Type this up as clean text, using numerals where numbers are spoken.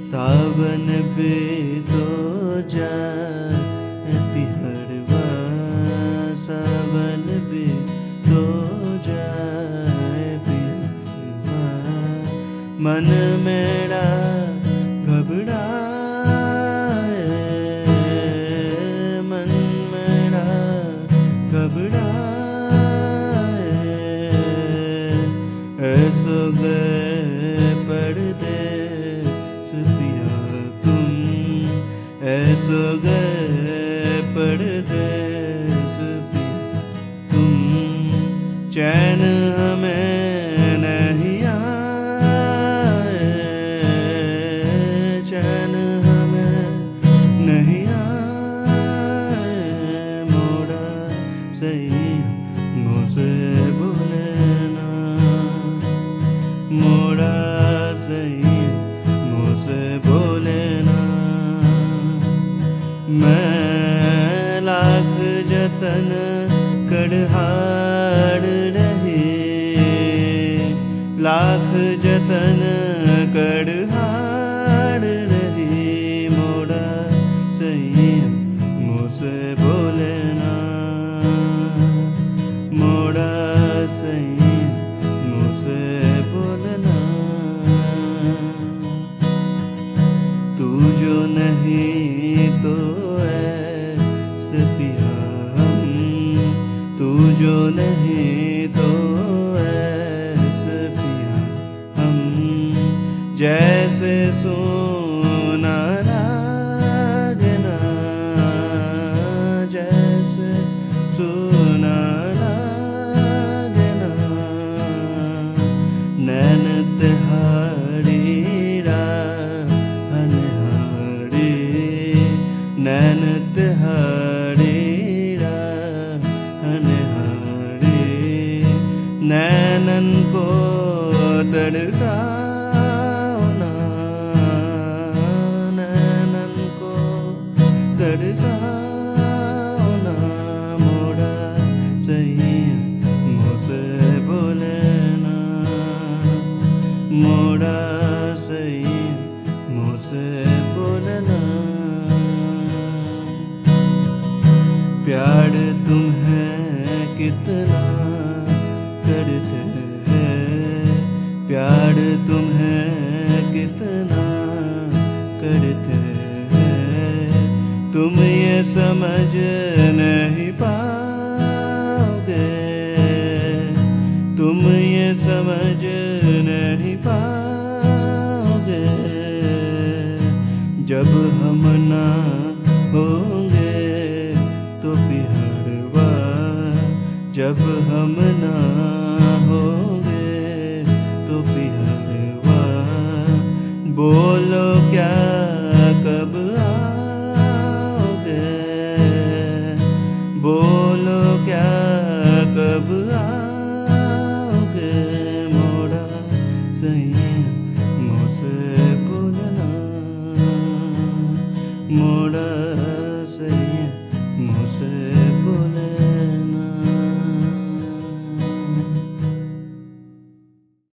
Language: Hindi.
सावन भी तो जाए पिहड़वा, सावन भी तो जाए पिहड़वा। मन मेरा घबराए, मन मेरा घबराए। ऐसो गए परदेस पिया तुम, ऐसो गए परदेस पिया तुम। चैन हमें नहीं आए, चैन हमें नहीं आए। मोड़ा सही मुझसे भूले ना, मोड़ा सही मुझसे भूले ना। मैं लाख जतन कर हार रही, लाख जतन कर हार रही। मोड़ा सही मुझसे भूले ना, मोड़ा सही मुझसे भूलना। तू जो नहीं तो ऐसे पिया हम, तू जो नहीं तो ऐसे पिया हम। जैसे सोना लागना, जैसे सोना लागना। नैन तिहारी राहनहारी, नैन तिहारी राहनहारी। नैनन को तरसाओ ना, नैनन को तरसाओ ना। मोड़ा सही मुझसे भूले ना, मोड़ा सही मुझसे भूलना। प्यार तुम्हें कितना करते हैं, प्यार तुम्हें कितना करते हैं। तुम ये समझ नहीं पाओगे, तुम ये समझ नहीं पाओगे। जब हम ना होंगे तो पिहड़वा, जब हम ना होंगे तो पिहड़वा। बोलो क्या कब आओगे, बोलो क्या कब आओगे। मोड़ा सही मुझसे भूलना, मोड़ा सही मुझसे भूलना।